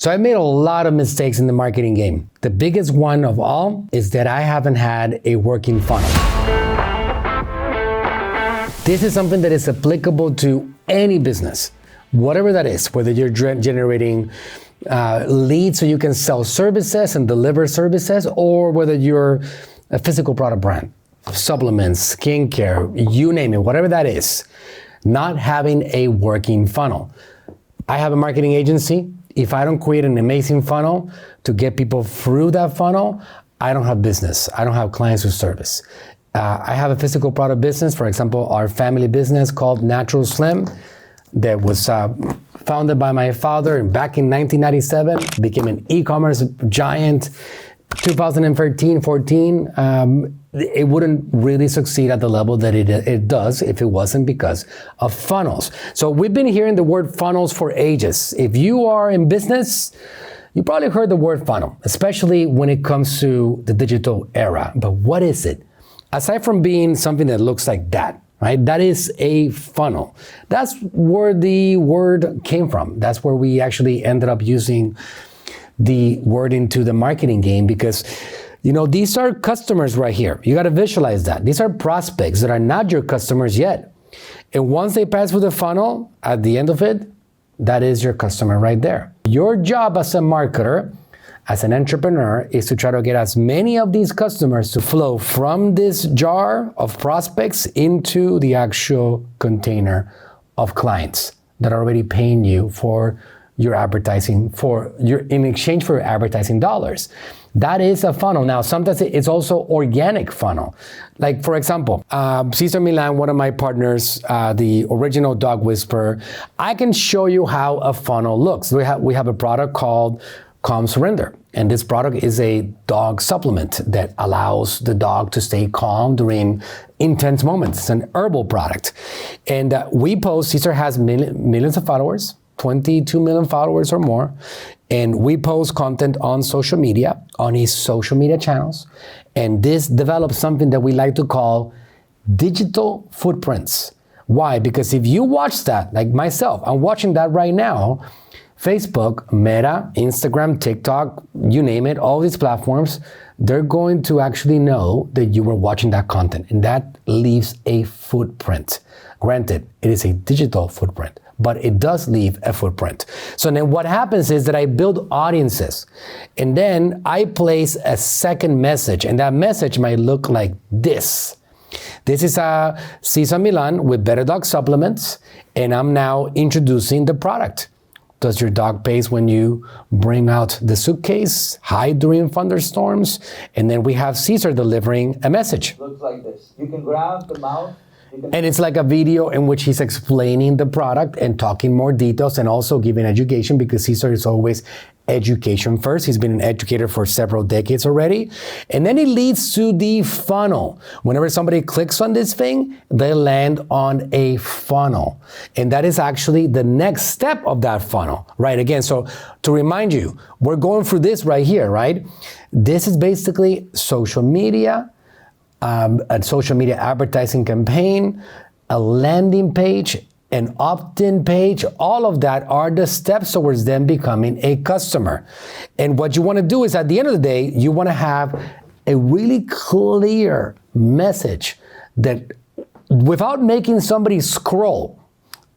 So I made a lot of mistakes in the marketing game. The biggest one of all is that I haven't had a working funnel. This is something that is applicable to any business, whatever that is, whether you're generating leads so you can sell services and deliver services, or whether you're a physical product brand, supplements, skincare, you name it, whatever that is, not having a working funnel. I have a marketing agency. If I don't create an amazing funnel to get people through that funnel, I don't have business. I don't have clients who service. I have a physical product business, for example, our family business called Natural Slim, that was founded by my father back in 1997, became an e-commerce giant. 2013, 14, it wouldn't really succeed at the level that it does if it wasn't because of funnels. So we've been hearing the word funnels for ages. If you are in business, you probably heard the word funnel, especially when it comes to the digital era. But what is it? Aside from being something that looks like that, right? That is a funnel. That's where the word came from. That's where we actually ended up using the word into the marketing game, because these are customers right here. You got to visualize that. These are prospects that are not your customers yet. And once they pass through the funnel, at the end of it, that is your customer right there. Your job as a marketer, as an entrepreneur, is to try to get as many of these customers to flow from this jar of prospects into the actual container of clients that are already paying you for your advertising, in exchange for your advertising dollars. That is a funnel. Now, sometimes it's also organic funnel. Like, for example, Cesar Milan, one of my partners, the original dog whisperer, I can show you how a funnel looks. We have a product called Calm Surrender. And this product is a dog supplement that allows the dog to stay calm during intense moments. It's an herbal product. And we post, Cesar has millions of followers, 22 million followers or more. And we post content on social media, on his social media channels. And this develops something that we like to call digital footprints. Why? Because if you watch that, like myself, I'm watching that right now, Facebook, Meta, Instagram, TikTok, you name it, all these platforms, they're going to actually know that you were watching that content, and that leaves a footprint. Granted, it is a digital footprint, but it does leave a footprint. So then what happens is that I build audiences, and then I place a second message, and that message might look like this. This is Cesar Milan with Better Dog Supplements, and I'm now introducing the product. Does your dog pace when you bring out the suitcase, hide during thunderstorms? And then we have Cesar delivering a message. Looks like this. You can grab the mouth. And it's like a video in which he's explaining the product and talking more details and also giving education, because Cesar is always education first. He's been an educator for several decades already. And then it leads to the funnel. Whenever somebody clicks on this thing, they land on a funnel. And that is actually the next step of that funnel, right? Again, so to remind you, we're going through this right here, right? This is basically social media, a social media advertising campaign, a landing page, an opt-in page. All of that are the steps towards them becoming a customer. And what you want to do is, at the end of the day, you want to have a really clear message that, without making somebody scroll,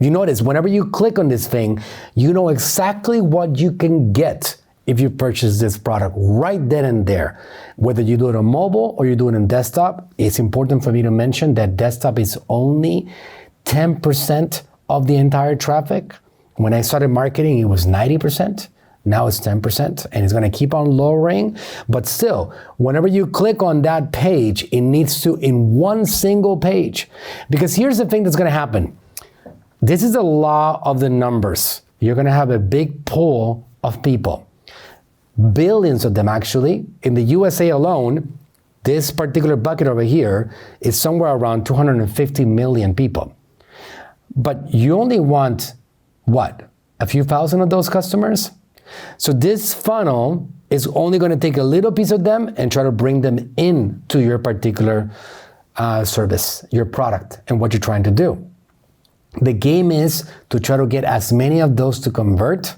you notice whenever you click on this thing, you know exactly what you can get if you purchase this product right then and there. Whether you do it on mobile or you do it on desktop, it's important for me to mention that desktop is only 10% of the entire traffic. When I started marketing, it was 90%. Now it's 10%, and it's going to keep on lowering. But still, whenever you click on that page, it needs to, in one single page. Because here's the thing that's going to happen. This is the law of the numbers. You're going to have a big pool of people. Billions of them, actually. In the USA alone, this particular bucket over here is somewhere around 250 million people. But you only want, what, a few thousand of those customers? So this funnel is only going to take a little piece of them and try to bring them into your particular service, your product, and what you're trying to do. The game is to try to get as many of those to convert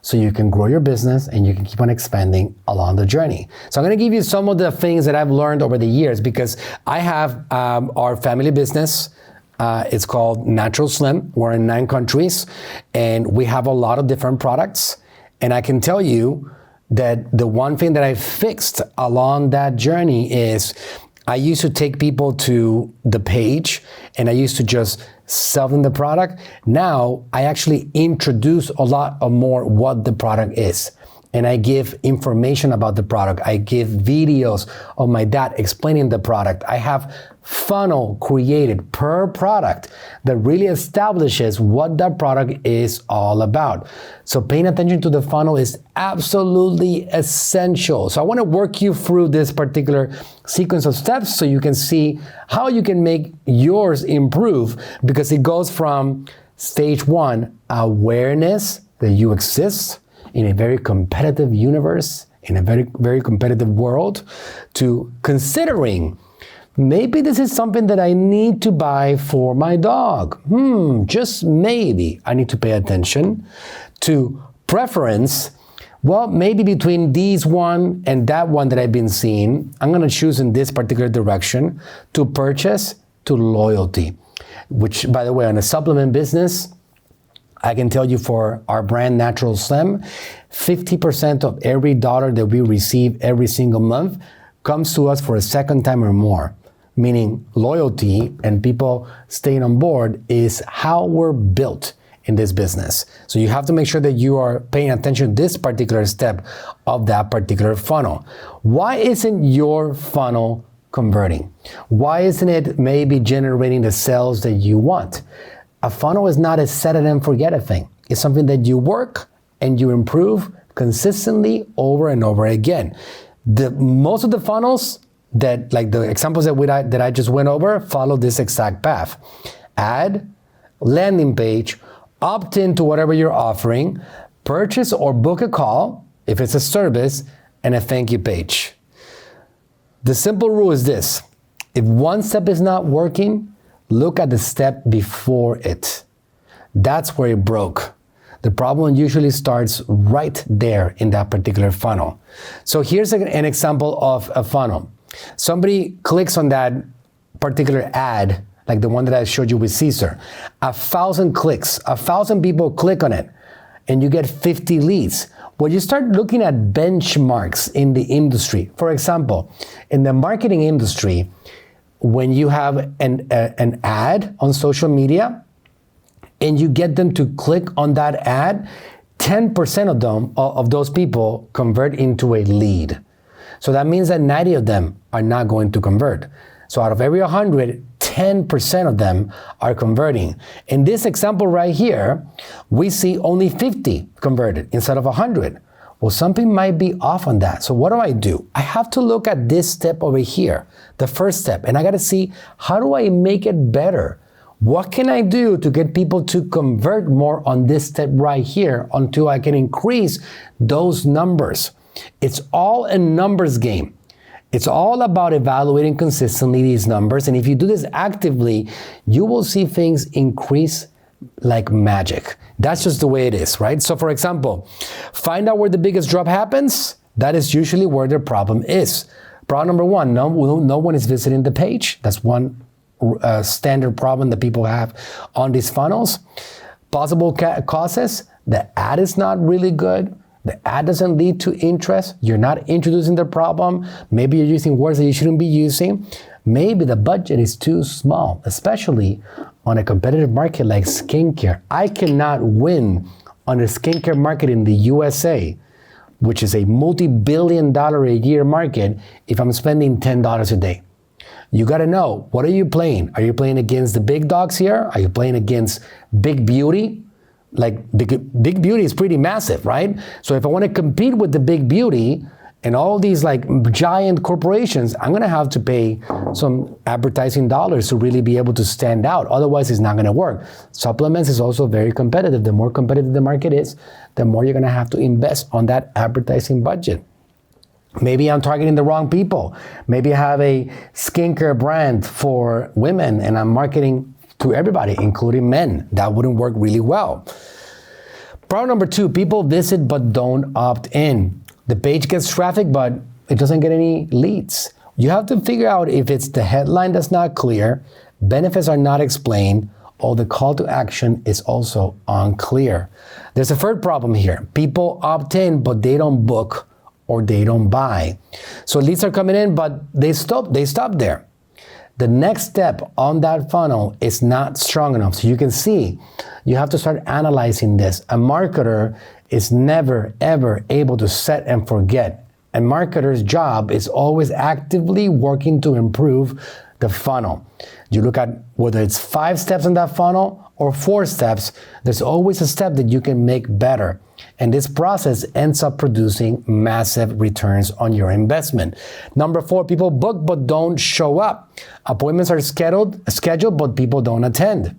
so you can grow your business and you can keep on expanding along the journey. So I'm going to give you some of the things that I've learned over the years, because I have our family business. It's called Natural Slim. We're in 9 countries and we have a lot of different products. And I can tell you that the one thing that I fixed along that journey is I used to take people to the page and I used to just sell them the product. Now I actually introduce a lot of more what the product is. And I give information about the product. I give videos of my dad explaining the product. I have funnel created per product that really establishes what that product is all about. So paying attention to the funnel is absolutely essential. So I want to work you through this particular sequence of steps so you can see how you can make yours improve, because it goes from stage 1, awareness that you exist in a very competitive universe, in a very, very competitive world, to considering maybe this is something that I need to buy for my dog. Just maybe I need to pay attention to preference. Well, maybe between these one and that one that I've been seeing, I'm going to choose in this particular direction, to purchase, to loyalty, which, by the way, on a supplement business, I can tell you for our brand Natural Slim, 50% of every dollar that we receive every single month comes to us for a second time or more. Meaning loyalty and people staying on board is how we're built in this business. So you have to make sure that you are paying attention to this particular step of that particular funnel. Why isn't your funnel converting? Why isn't it maybe generating the sales that you want? A funnel is not a set it and forget it thing. It's something that you work and you improve consistently over and over again. Most of the funnels that, like the examples that I just went over, follow this exact path. Ad, landing page, opt in to whatever you're offering, purchase or book a call if it's a service, and a thank you page. The simple rule is this: if one step is not working, look at the step before it. That's where it broke. The problem usually starts right there in that particular funnel. So here's an example of a funnel. Somebody clicks on that particular ad, like the one that I showed you with Caesar. 1,000 clicks, 1,000 people click on it, and you get 50 leads. Well, you start looking at benchmarks in the industry. For example, in the marketing industry, when you have an ad on social media and you get them to click on that ad, 10% of those people convert into a lead. So that means that 90 of them are not going to convert. So out of every 100, 10% of them are converting. In this example right here, we see only 50 converted instead of 100. Well, something might be off on that. So what do? I have to look at this step over here, the first step, and I got to see, how do I make it better? What can I do to get people to convert more on this step right here until I can increase those numbers? It's all a numbers game. It's all about evaluating consistently these numbers. And if you do this actively, you will see things increase like magic. That's just the way it is, right? So for example, find out where the biggest drop happens. That is usually where the problem is. Problem number 1, no one is visiting the page. That's one standard problem that people have on these funnels. Possible causes: the ad is not really good. The ad doesn't lead to interest. You're not introducing the problem. Maybe you're using words that you shouldn't be using. Maybe the budget is too small, especially on a competitive market like skincare. I cannot win on a skincare market in the USA, which is a multi-billion-dollar a year market, if I'm spending $10 a day. You got to know, what are you playing? Are you playing against the big dogs here? Are you playing against big beauty? Like big beauty is pretty massive, right? So if I want to compete with the big beauty and all these like giant corporations, I'm going to have to pay some advertising dollars to really be able to stand out. Otherwise, it's not going to work. Supplements is also very competitive. The more competitive the market is, the more you're going to have to invest on that advertising budget. Maybe I'm targeting the wrong people. Maybe I have a skincare brand for women and I'm marketing to everybody, including men. That wouldn't work really well. Problem number 2, people visit but don't opt in. The page gets traffic, but it doesn't get any leads. You have to figure out if it's the headline that's not clear, benefits are not explained, or the call to action is also unclear. There's a third problem here. People opt in, but they don't book or they don't buy. So leads are coming in, but they stop there. The next step on that funnel is not strong enough. So you can see, you have to start analyzing this. A marketer is never, ever able to set and forget. A marketer's job is always actively working to improve the funnel. You look at whether it's 5 steps in that funnel or 4 steps, there's always a step that you can make better. And this process ends up producing massive returns on your investment. Number 4, people book but don't show up. Appointments are scheduled, but people don't attend.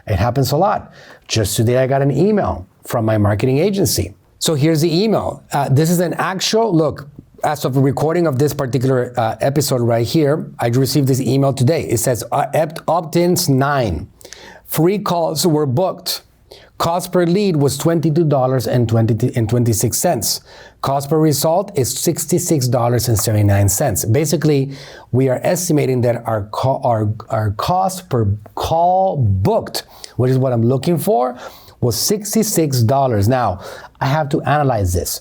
It happens a lot. Just today, I got an email from my marketing agency. So here's the email. This is an actual, look, as of the recording of this particular episode right here, I received this email today. It says opt-ins 9. Free calls were booked. Cost per lead was $22.26. Cost per result is $66.79. Basically, we are estimating that our cost per call booked, which is what I'm looking for, was $66. Now, I have to analyze this.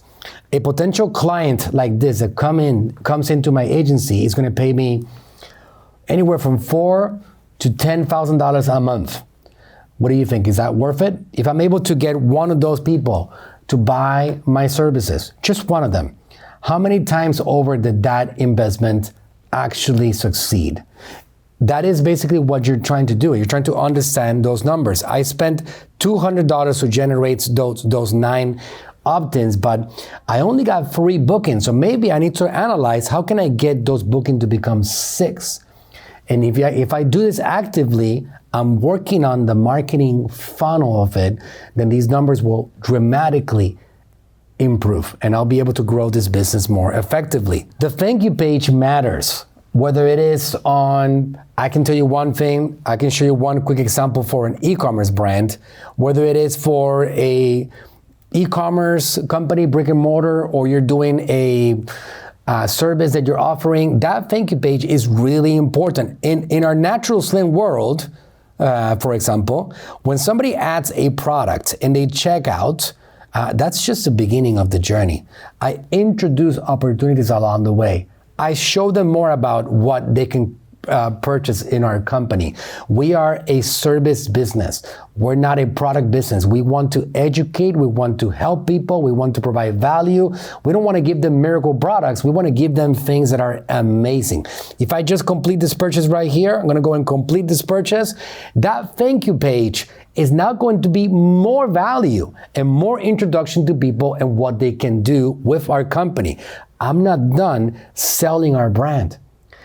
A potential client like this that comes into my agency is going to pay me anywhere from $4,000 to $10,000 a month. What do you think? Is that worth it? If I'm able to get one of those people to buy my services, just one of them, how many times over did that investment actually succeed? That is basically what you're trying to do. You're trying to understand those numbers. I spent $200 to generate those 9 opt-ins, but I only got 3 bookings. So maybe I need to analyze how can I get those bookings to become 6? And if I do this actively, I'm working on the marketing funnel of it, then these numbers will dramatically improve and I'll be able to grow this business more effectively. The thank you page matters. Whether it is on, I can tell you one thing, I can show you one quick example for an e-commerce brand, whether it is for a e-commerce company, brick and mortar, or you're doing a service that you're offering, that thank you page is really important. In our natural slim world, for example, when somebody adds a product and they check out, that's just the beginning of the journey. I introduce opportunities along the way. I show them more about what they can purchase in our company. We are a service business. We're not a product business. We want to educate. We want to help people. We want to provide value. We don't want to give them miracle products. We want to give them things that are amazing. If I just complete this purchase right here, I'm going to go and complete this purchase. That thank you page is now going to be more value and more introduction to people and what they can do with our company. I'm not done selling our brand.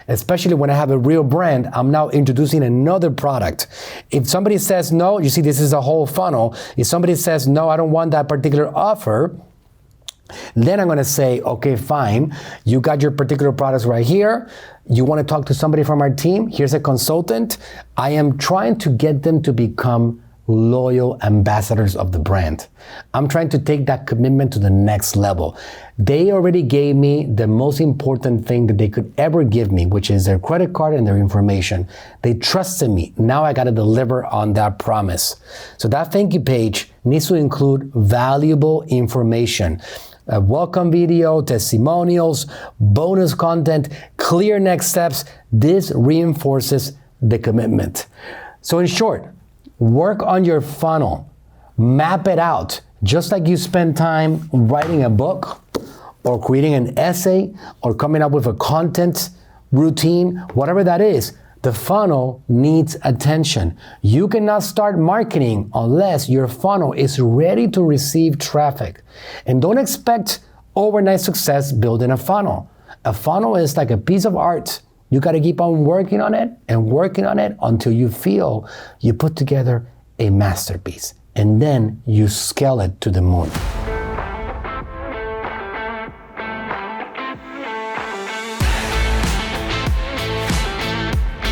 Especially when I have a real brand, I'm now introducing another product. If somebody says no, you see this is a whole funnel. If somebody says no, I don't want that particular offer, then I'm gonna say, okay, fine. You got your particular products right here. You wanna talk to somebody from our team? Here's a consultant. I am trying to get them to become loyal ambassadors of the brand. I'm trying to take that commitment to the next level. They already gave me the most important thing that they could ever give me, which is their credit card and their information. They trusted me. Now I got to deliver on that promise. So that thank you page needs to include valuable information. A welcome video, testimonials, bonus content, clear next steps. This reinforces the commitment. So in short, work on your funnel, map it out, just like you spend time writing a book or creating an essay or coming up with a content routine, whatever that is. The funnel needs attention. You cannot start marketing unless your funnel is ready to receive traffic. And don't expect overnight success building a funnel. A funnel is like a piece of art. You got to keep on working on it and working on it until you feel you put together a masterpiece. And then you scale it to the moon.